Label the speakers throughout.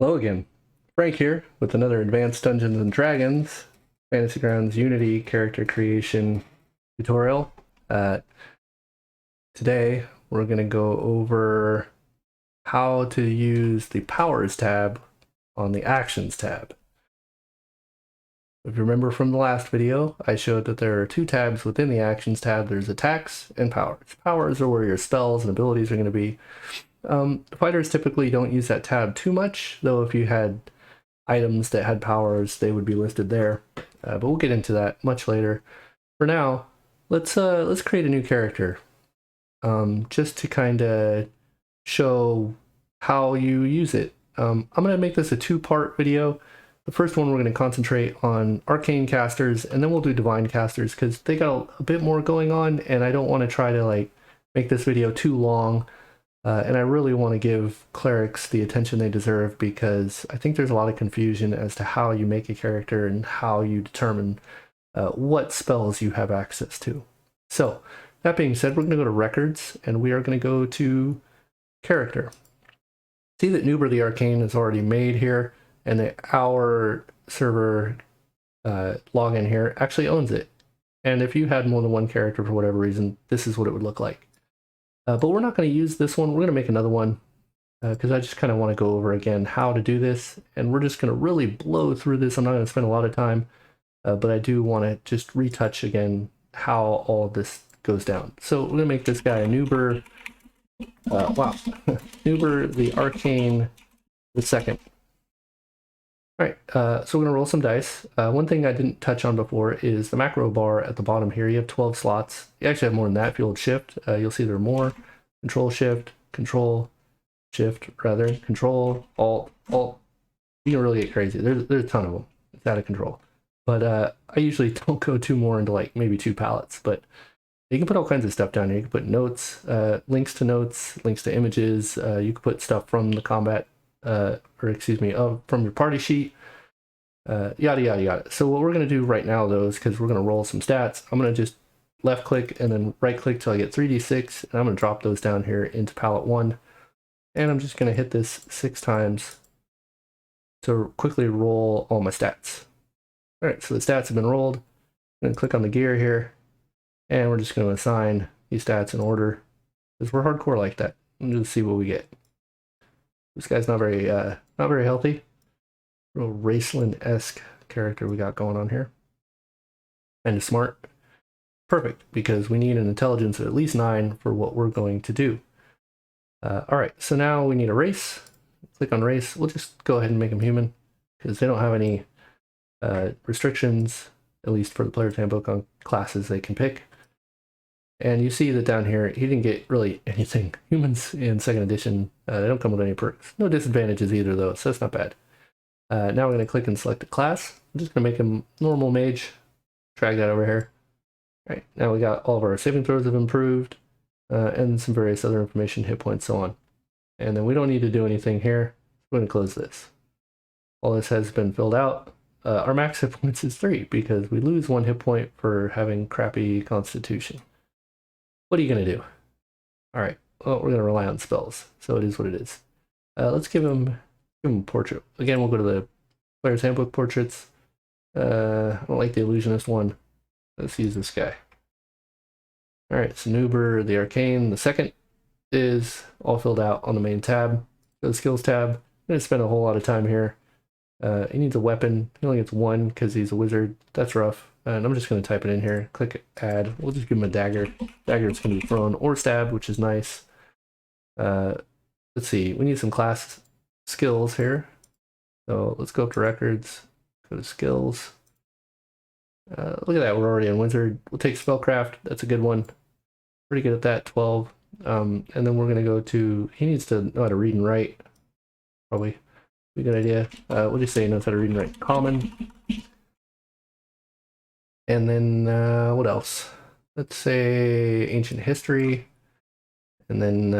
Speaker 1: Hello again, Frank here with another Advanced Dungeons and Dragons Fantasy Grounds Unity character creation tutorial. Today we're going to go over how to use the Powers tab on the Actions tab. If you remember from the last video, I showed that there are two tabs within the Actions tab. There's Attacks and Powers. Powers are where your spells and abilities are going to be. Fighters typically don't use that tab too much, though if you had items that had powers, they would be listed there. But we'll get into that much later. For now, let's create a new character, just to kind of show how you use it. I'm going to make this a two-part video. The first one we're going to concentrate on Arcane casters, and then we'll do Divine casters because they got a bit more going on, and I don't want to try to make this video too long. And I really want to give clerics the attention they deserve because I think there's a lot of confusion as to how you make a character and how you determine what spells you have access to. So, that being said, we're going to go to Records and we are going to go to Character. See that Nuber the Arcane is already made here, and our server login here actually owns it. And if you had more than one character for whatever reason, this is what it would look like. But we're not going to use this one. We're going to make another one because I just kind of want to go over again how to do this. And we're just going to really blow through this. I'm not going to spend a lot of time, but I do want to just retouch again how all of this goes down. So we're going to make this guy a Nuber. Wow. Nuber the Arcane the second. All right, so we're going to roll some dice. One thing I didn't touch on before is the macro bar at the bottom here. You have 12 slots. You actually have more than that if you hold shift. You'll see there are more. Control shift, control, alt. You can really get crazy. There's a ton of them. It's out of control. But I usually don't go too more into maybe 2 palettes. But you can put all kinds of stuff down here. You can put notes, links to images. You can put stuff from the combat from your party sheet, yada yada yada. So what we're going to do right now though is, because we're going to roll some stats, I'm going to just left click and then right click till I get 3d6, and I'm going to drop those down here into palette 1, and I'm just going to hit this 6 times to quickly roll all my stats. Alright, so the stats have been rolled. I'm going to click on the gear here, and we're just going to assign these stats in order because we're hardcore like that, and just see what we get. This guy's not very healthy. Real Raceland-esque character we got going on here. Kind of smart. Perfect, because we need an intelligence of at least 9 for what we're going to do. Alright, so now we need a race. Click on race. We'll just go ahead and make him human, because they don't have any restrictions, at least for the player's handbook, on classes they can pick. And you see that down here, he didn't get really anything. Humans in 2nd edition, they don't come with any perks. No disadvantages either, though, so that's not bad. Now we're going to click and select a class. I'm just going to make him normal mage. Drag that over here. All right, now we got all of our saving throws have improved, and some various other information, hit points, so on. And then we don't need to do anything here. We're going to close this. All this has been filled out. Our max hit points is 3 because we lose 1 hit point for having crappy constitution. What are you going to do? All right, well, we're going to rely on spells, so it is what it is. Let's give him a portrait. Again, we'll go to the player's handbook portraits. I don't like the illusionist one. Let's use this guy. All right, so Nuber the Arcane the second is all filled out on the main tab. Go to the skills tab. I'm going to spend a whole lot of time here. He needs a weapon. He only gets 1 because he's a wizard. That's rough. And I'm just going to type it in here. Click add. We'll just give him a dagger. Dagger is going to be thrown or stabbed, which is nice. Let's see. We need some class skills here. So let's go up to records. Go to skills. Look at that. We're already in wizard. We'll take spellcraft. That's a good one. Pretty good at that. 12. And then we're going to go to. He needs to know how to read and write. Probably be a good idea. We'll just say he knows how to read and write. Common. And then what else? Let's say ancient history. And then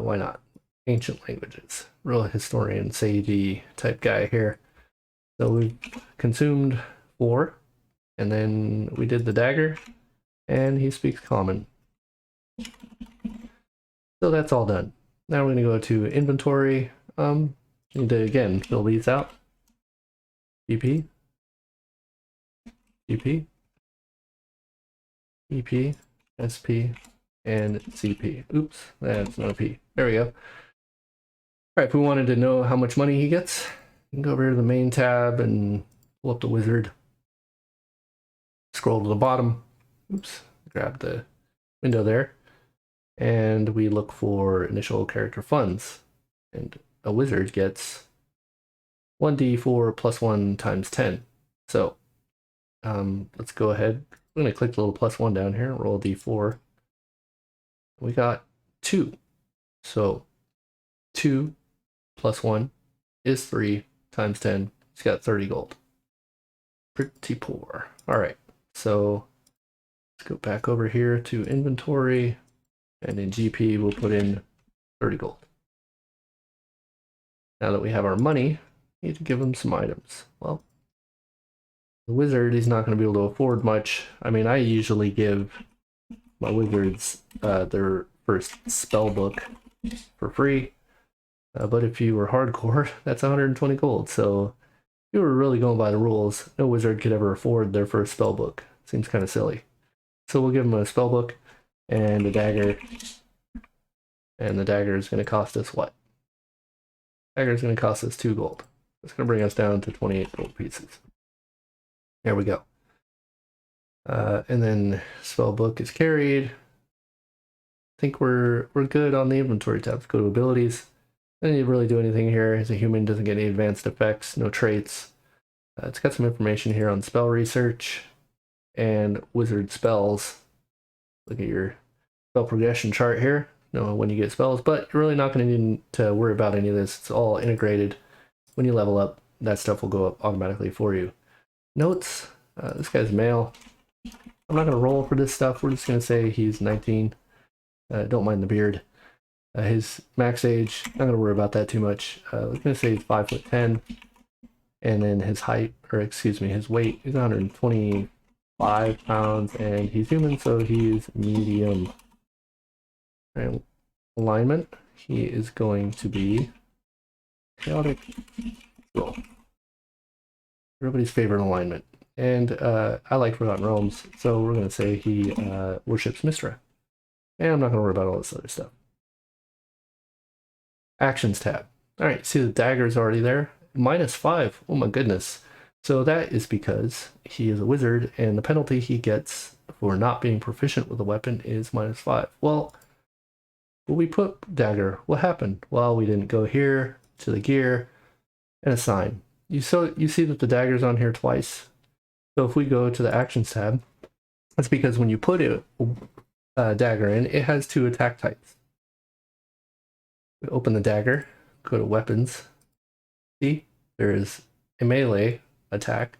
Speaker 1: why not? Ancient languages. Real historian, sagey type guy here. So we've consumed 4. And then we did the dagger. And he speaks common. So that's all done. Now we're going to go to inventory. Need to again fill these out. EP, EP, EP, SP, and CP. Oops, that's not a P. There we go. All right, if we wanted to know how much money he gets, you can go over to the main tab and pull up the wizard. Scroll to the bottom. Oops, grab the window there. And we look for initial character funds. And a wizard gets 1d4 plus 1 times 10. So let's go ahead. I'm going to click the little plus 1 down here, roll d4. We got 2. So 2 plus 1 is 3 times 10. It's got 30 gold. Pretty poor. All right, so let's go back over here to inventory. And in GP, we'll put in 30 gold. Now that we have our money, we need to give him some items. Well, the wizard, he's not going to be able to afford much. I mean, I usually give my wizards their first spell book for free. But if you were hardcore, that's 120 gold. So if you were really going by the rules, no wizard could ever afford their first spell book. Seems kind of silly. So we'll give him a spell book and a dagger. And the dagger is going to cost us what? Dagger is going to cost us 2 gold. It's going to bring us down to 28 gold pieces. There we go. And then spell book is carried. I think we're good on the inventory tab. Let's go to abilities. I don't need to really do anything here. As a human, doesn't get any advanced effects, no traits. It's got some information here on spell research and wizard spells. Look at your spell progression chart here. Know when you get spells, but you're really not going to need to worry about any of this. It's all integrated. When you level up, that stuff will go up automatically for you. Notes. This guy's male. I'm not going to roll for this stuff. We're just going to say he's 19. Don't mind the beard. His max age, not going to worry about that too much. We're going to say he's 5'10", and then his height, or excuse me, his weight is 125 pounds, and he's human, so he's medium. And alignment, he is going to be chaotic roll. Everybody's favorite alignment. And I like Forgotten Realms, so we're going to say he worships Mystra. And I'm not going to worry about all this other stuff. Actions tab. All right, see the dagger is already there. -5. Oh my goodness. So that is because he is a wizard, and the penalty he gets for not being proficient with the weapon is -5. Well, when we put dagger, what happened? Well, we didn't go here to the gear and assign. You see that the dagger's on here twice. So if we go to the actions tab, that's because when you put a dagger in, it has 2 attack types. We open the dagger, go to weapons. See, there is a melee attack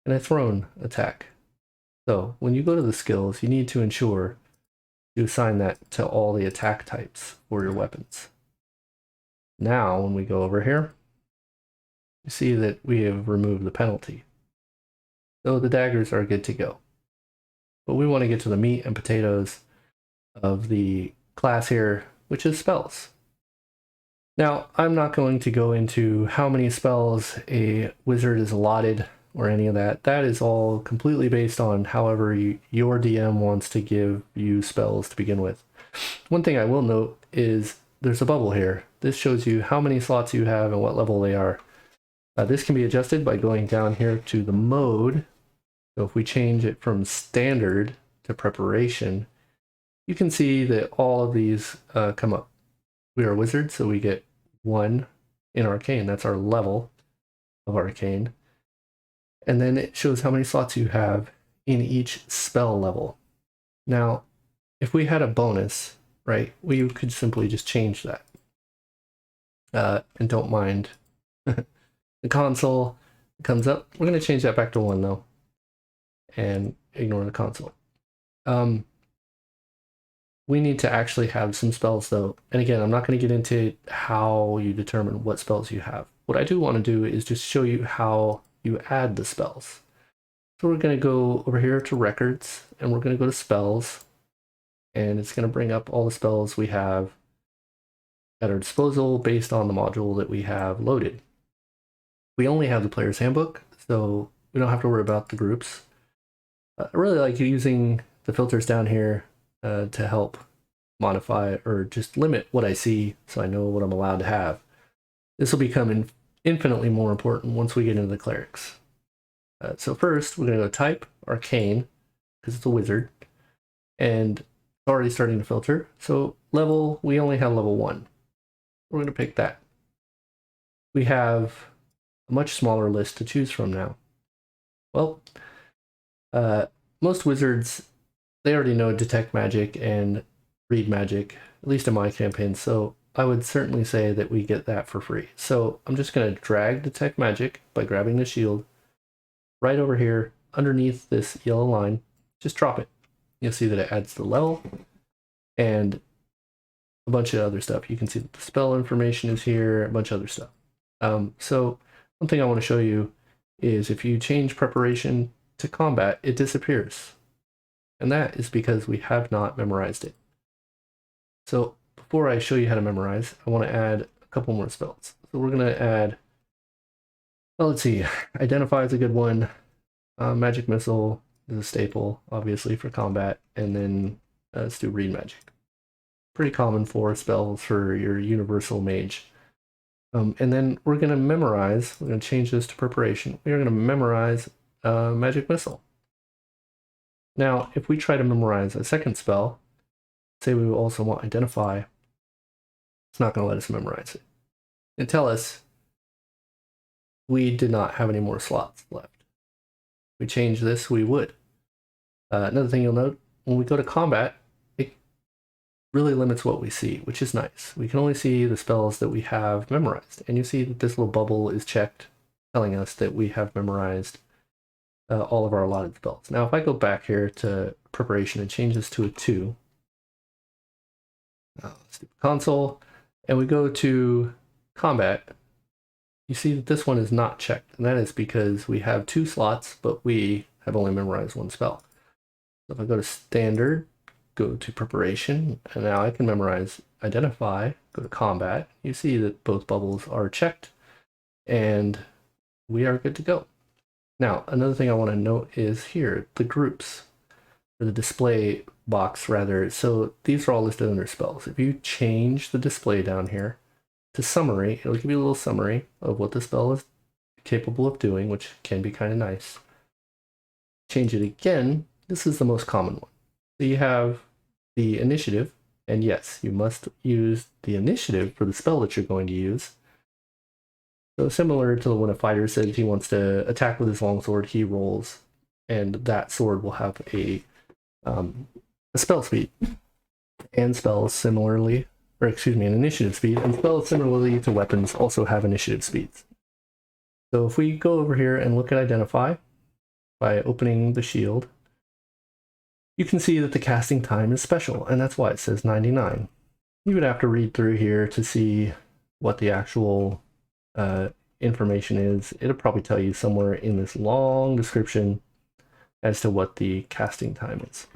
Speaker 1: and a thrown attack. So when you go to the skills, you need to ensure you assign that to all the attack types for your weapons. Now, when we go over here, you see that we have removed the penalty. So the daggers are good to go. But we want to get to the meat and potatoes of the class here, which is spells. Now, I'm not going to go into how many spells a wizard is allotted or any of that. That is all completely based on however your DM wants to give you spells to begin with. One thing I will note is there's a bubble here. This shows you how many slots you have and what level they are. This can be adjusted by going down here to the mode. So if we change it from standard to preparation, you can see that all of these come up. We are wizards, so we get 1 in Arcane. That's our level of Arcane. And then it shows how many slots you have in each spell level. Now, if we had a bonus, right, we could simply just change that. And don't mind the console comes up. We're going to change that back to 1 though, and ignore the console. We need to actually have some spells though. And again, I'm not going to get into how you determine what spells you have. What I do want to do is just show you how you add the spells. So we're going to go over here to records, and we're going to go to spells, and it's going to bring up all the spells we have at our disposal based on the module that we have loaded. We only have the player's handbook, so we don't have to worry about the groups. I really like using the filters down here to help modify or just limit what I see so I know what I'm allowed to have. This will become infinitely more important once we get into the clerics. So first, we're going to go type Arcane, because it's a wizard, and it's already starting to filter. So level, we only have level 1. We're going to pick that. We have a much smaller list to choose from now. Well, most wizards, they already know detect magic and read magic, at least in my campaign, so I would certainly say that we get that for free. So I'm just going to drag detect magic by grabbing the shield right over here underneath this yellow line. Just drop it. You'll see that it adds the level and a bunch of other stuff. You can see that the spell information is here, a bunch of other stuff. So one thing I want to show you is if you change preparation to combat, it disappears. And that is because we have not memorized it. So before I show you how to memorize, I want to add a couple more spells. So we're going to add, well, let's see, Identify is a good one. Magic Missile is a staple, obviously, for combat. And then let's do Read Magic. Pretty common for spells for your universal mage. And then we're going to memorize, we're going to change this to preparation. We are going to memorize Magic Missile. Now, if we try to memorize a second spell, say we also want Identify, it's not going to let us memorize it. And tell us we did not have any more slots left. If we change this, we would. Another thing you'll note, when we go to combat, it really limits what we see, which is nice. We can only see the spells that we have memorized. And you see that this little bubble is checked, telling us that we have memorized all of our allotted spells. Now, if I go back here to preparation and change this to a 2, let's do console, and we go to combat, you see that this one is not checked, and that is because we have 2 slots, but we have only memorized 1 spell. So if I go to standard, go to preparation, and now I can memorize Identify, go to combat, you see that both bubbles are checked, and we are good to go. Now, another thing I want to note is here, the groups, or the display box rather. So these are all listed under spells. If you change the display down here to summary, it'll give you a little summary of what the spell is capable of doing, which can be kind of nice. Change it again. This is the most common one. So you have the initiative, and yes, you must use the initiative for the spell that you're going to use. So similar to when a fighter says he wants to attack with his longsword, he rolls, and that sword will have a spell speed. And spells similarly, or excuse me, an initiative speed, and spells similarly to weapons also have initiative speeds. So if we go over here and look at Identify by opening the shield, you can see that the casting time is special, and that's why it says 99. You would have to read through here to see what the actual information is. It'll probably tell you somewhere in this long description as to what the casting time is.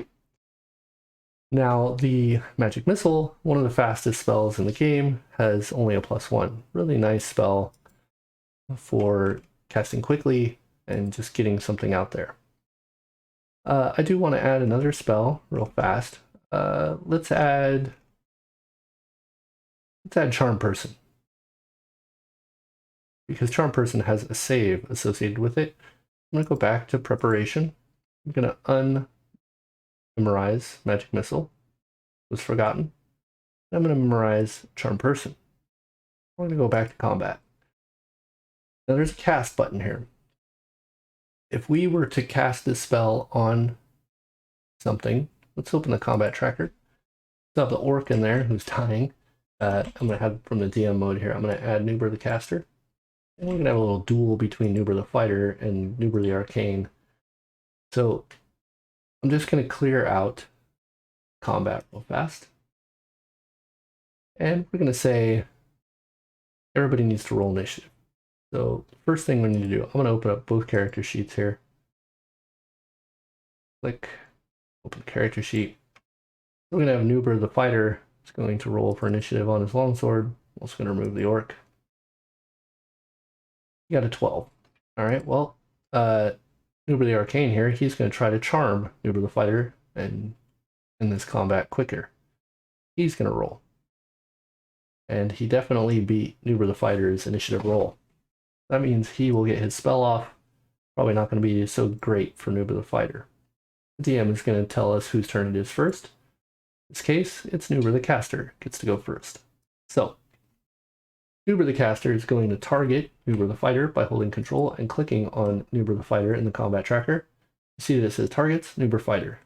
Speaker 1: Now, the Magic Missile, one of the fastest spells in the game, has only a +1. Really nice spell for casting quickly and just getting something out there. I do want to add another spell real fast. Let's add Charm Person, because Charm Person has a save associated with it. I'm going to go back to preparation. I'm going to unmemorize Magic Missile. It was forgotten. I'm going to memorize Charm Person. I'm going to go back to combat. Now there's a cast button here. If we were to cast this spell on something, let's open the combat tracker. So I have the orc in there who's dying. I'm going to have from the DM mode here, I'm going to add Nuber the Caster. And we're going to have a little duel between Nuber the Fighter and Nuber the Arcane. So I'm just going to clear out combat real fast. And we're going to say everybody needs to roll initiative. So the first thing we need to do, I'm going to open up both character sheets here. Click, open the character sheet. We're going to have Nuber the Fighter is going to roll for initiative on his longsword. Also going to remove the orc. He got a 12. All right, well, Nuber the Arcane here, he's going to try to charm Nuber the Fighter and in this combat quicker. He's going to roll. And he definitely beat Nuber the Fighter's initiative roll. That means he will get his spell off. Probably not going to be so great for Nuber the Fighter. The DM is going to tell us whose turn it is first. In this case, it's Nuber the Caster gets to go first. So, Nuber the Caster is going to target Nuber the Fighter by holding control and clicking on Nuber the Fighter in the combat tracker. You see that it says targets, Nuber Fighter.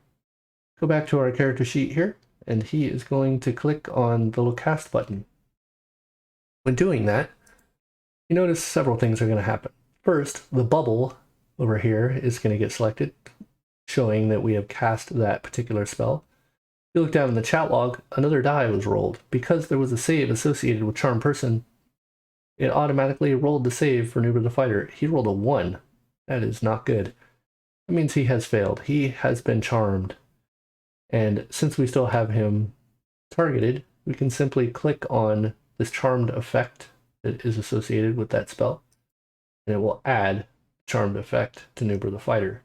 Speaker 1: Go back to our character sheet here, and he is going to click on the little cast button. When doing that, you notice several things are going to happen. First, the bubble over here is going to get selected, showing that we have cast that particular spell. If you look down in the chat log, another die was rolled. Because there was a save associated with Charm Person, it automatically rolled the save for Nuber the Fighter. He rolled a 1. That is not good. That means he has failed. He has been charmed. And since we still have him targeted, we can simply click on this charmed effect that is associated with that spell, and it will add charmed effect to Nuber the Fighter.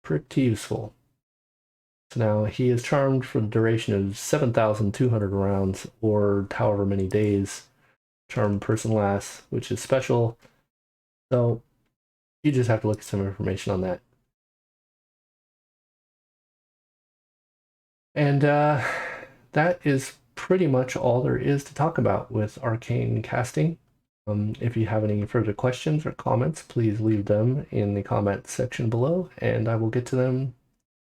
Speaker 1: Pretty useful. So now he is charmed for the duration of 7,200 rounds, or however many days Charmed Person lasts, which is special. So you just have to look at some information on that. And that is pretty much all there is to talk about with Arcane casting. If you have any further questions or comments, please leave them in the comment section below, and I will get to them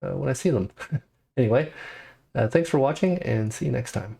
Speaker 1: when I see them. Anyway, thanks for watching, and see you next time.